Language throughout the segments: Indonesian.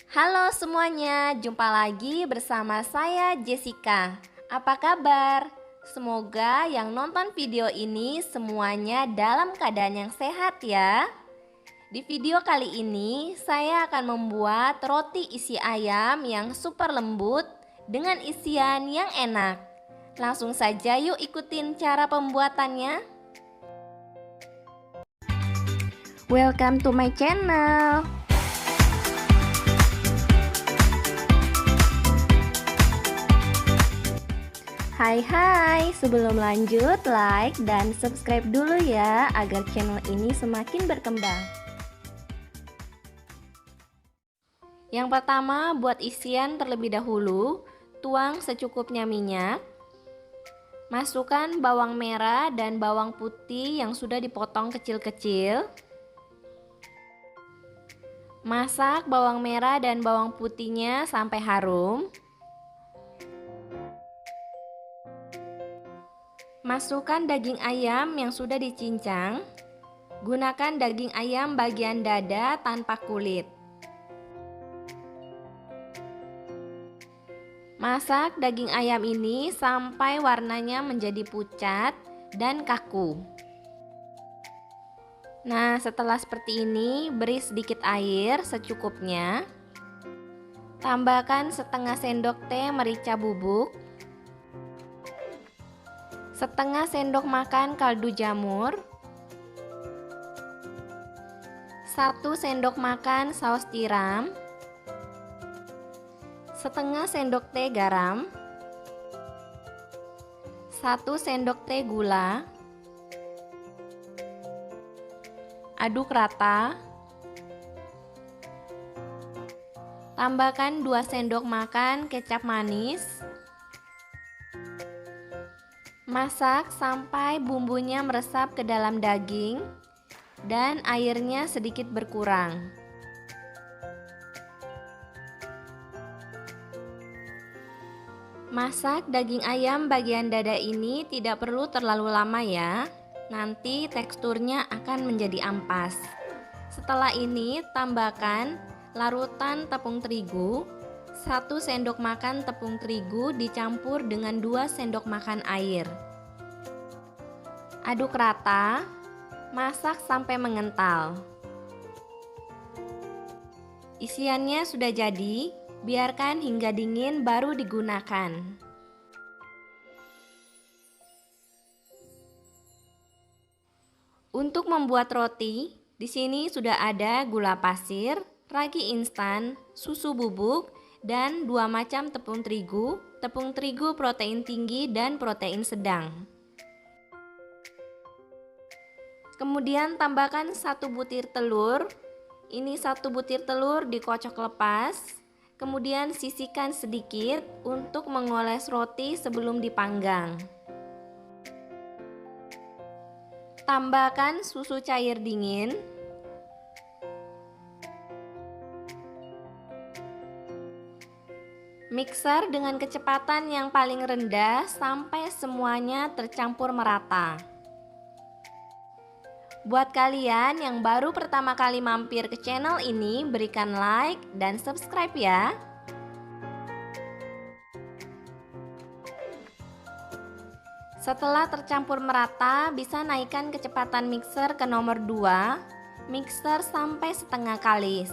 Halo semuanya, jumpa lagi bersama saya Jessica. Apa kabar? Semoga yang nonton video ini semuanya dalam keadaan yang sehat ya. Di video kali ini saya akan membuat roti isi ayam yang super lembut dengan isian yang enak. Langsung saja yuk ikutin cara pembuatannya. Welcome to my channel. Hai, sebelum lanjut like dan subscribe dulu ya agar channel ini semakin berkembang. Yang pertama, buat isian terlebih dahulu, tuang secukupnya minyak. Masukkan bawang merah dan bawang putih yang sudah dipotong kecil-kecil. Masak bawang merah dan bawang putihnya sampai harum. Masukkan daging ayam yang sudah dicincang. Gunakan daging ayam bagian dada tanpa kulit. Masak daging ayam ini sampai warnanya menjadi pucat dan kaku. Nah, setelah seperti ini, beri sedikit air secukupnya. Tambahkan setengah sendok teh merica bubuk, setengah sendok makan kaldu jamur, 1 sendok makan saus tiram, setengah sendok teh garam, 1 sendok teh gula. Aduk rata. Tambahkan 2 sendok makan kecap manis. Masak sampai bumbunya meresap ke dalam daging dan airnya sedikit berkurang. Masak daging ayam bagian dada ini tidak perlu terlalu lama ya, nanti teksturnya akan menjadi ampas. Setelah ini tambahkan larutan tepung terigu, 1 sendok makan tepung terigu dicampur dengan 2 sendok makan air. Aduk rata, masak sampai mengental. Isiannya sudah jadi, biarkan hingga dingin baru digunakan. Untuk membuat roti, di sini sudah ada gula pasir, ragi instan, susu bubuk, dan 2 macam tepung terigu protein tinggi dan protein sedang. Kemudian tambahkan 1 butir telur. Ini 1 butir telur dikocok lepas. Kemudian sisihkan sedikit untuk mengoles roti sebelum dipanggang. Tambahkan susu cair dingin. Mixer dengan kecepatan yang paling rendah sampai semuanya tercampur merata. Buat kalian yang baru pertama kali mampir ke channel ini, berikan like dan subscribe ya. Setelah tercampur merata, bisa naikkan kecepatan mixer ke nomor 2, mixer sampai setengah kalis.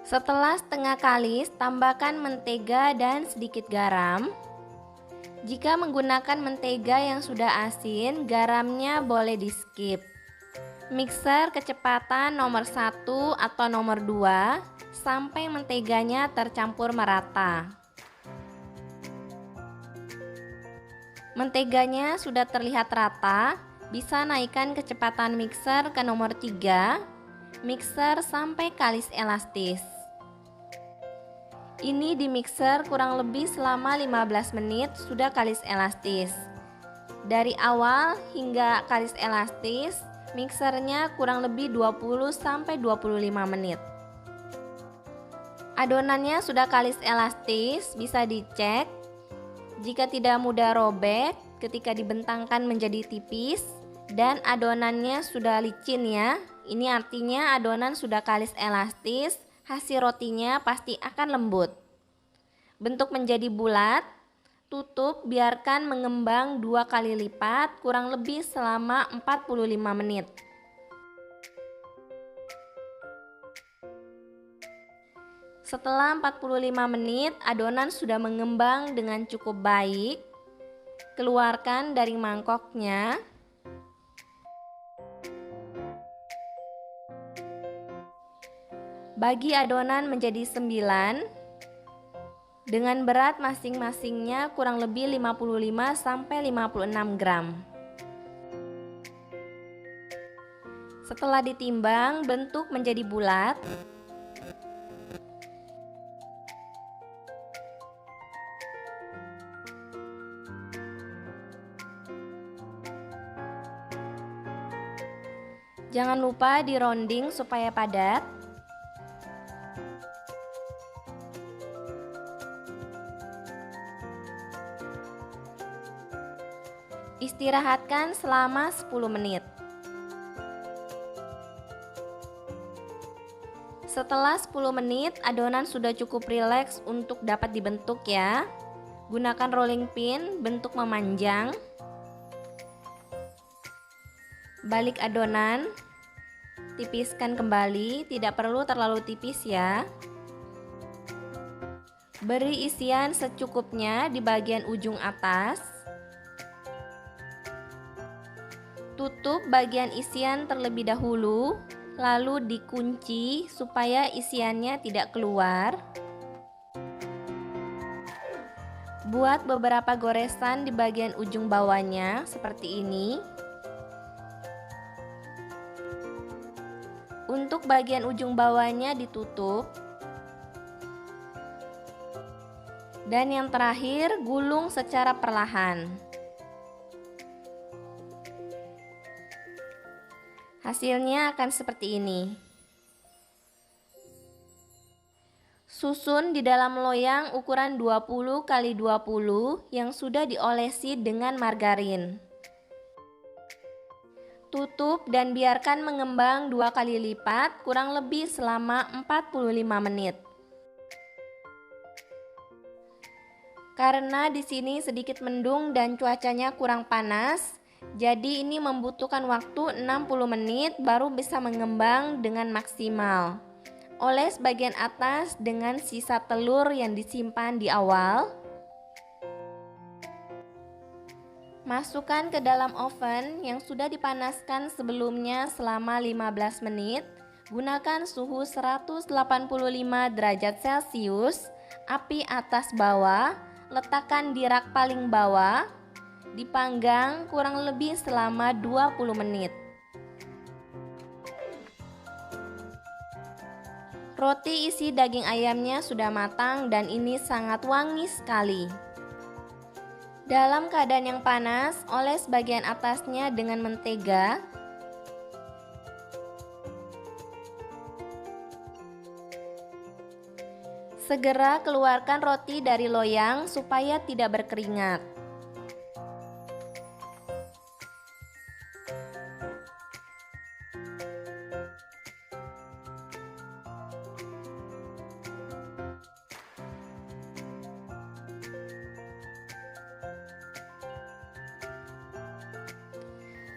Setelah setengah kalis, tambahkan mentega dan sedikit garam. Jika menggunakan mentega yang sudah asin, garamnya boleh di-skip. Mixer kecepatan nomor 1 atau nomor 2 sampai menteganya tercampur merata. Menteganya sudah terlihat rata, bisa naikkan kecepatan mixer ke nomor 3, mixer sampai kalis elastis. Ini di mixer kurang lebih selama 15 menit sudah kalis elastis. Dari awal hingga kalis elastis, mixernya kurang lebih 20-25 menit. Adonannya sudah kalis elastis, bisa dicek. Jika tidak mudah robek ketika dibentangkan menjadi tipis, Dan adonannya sudah licin ya. Ini artinya adonan sudah kalis elastis, hasil rotinya pasti akan lembut. Bentuk menjadi bulat, tutup biarkan mengembang 2 kali lipat kurang lebih selama 45 menit. Setelah 45 menit, adonan sudah mengembang dengan cukup baik. Keluarkan dari mangkoknya. Bagi adonan menjadi 9 dengan berat masing-masingnya kurang lebih 55-56 gram. Setelah ditimbang, bentuk menjadi bulat. Jangan lupa dironding supaya padat. Istirahatkan selama 10 menit. Setelah 10 menit, adonan sudah cukup rileks untuk dapat dibentuk ya. Gunakan rolling pin bentuk memanjang. Balik adonan, tipiskan kembali, tidak perlu terlalu tipis ya. Beri isian secukupnya di bagian ujung atas. Tutup bagian isian terlebih dahulu, lalu dikunci supaya isiannya tidak keluar. Buat beberapa goresan di bagian ujung bawahnya seperti ini. Untuk bagian ujung bawahnya ditutup. Dan yang terakhir, gulung secara perlahan. Hasilnya akan seperti ini. Susun di dalam loyang ukuran 20 x 20 yang sudah diolesi dengan margarin. Tutup dan biarkan mengembang 2 kali lipat kurang lebih selama 45 menit. Karena di sini sedikit mendung dan cuacanya kurang panas, jadi ini membutuhkan waktu 60 menit baru bisa mengembang dengan maksimal. Oles bagian atas dengan sisa telur yang disimpan di awal. Masukkan ke dalam oven yang sudah dipanaskan sebelumnya selama 15 menit. Gunakan suhu 185 derajat Celcius, api atas bawah, letakkan di rak paling bawah. Dipanggang kurang lebih selama 20 menit. Roti isi daging ayamnya sudah matang dan ini sangat wangi sekali. Dalam keadaan yang panas, oles bagian atasnya dengan mentega. Segera keluarkan roti dari loyang supaya tidak berkeringat.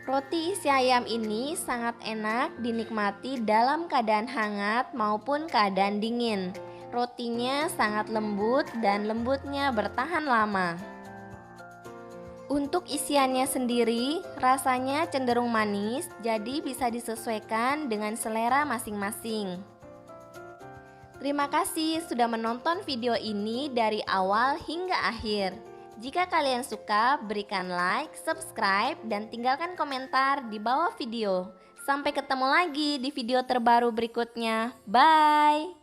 Roti isi ayam ini sangat enak dinikmati dalam keadaan hangat maupun keadaan dingin. Rotinya sangat lembut dan lembutnya bertahan lama. Untuk isiannya sendiri, rasanya cenderung manis, jadi bisa disesuaikan dengan selera masing-masing. Terima kasih sudah menonton video ini dari awal hingga akhir. Jika kalian suka, berikan like, subscribe, dan tinggalkan komentar di bawah video. Sampai ketemu lagi di video terbaru berikutnya. Bye!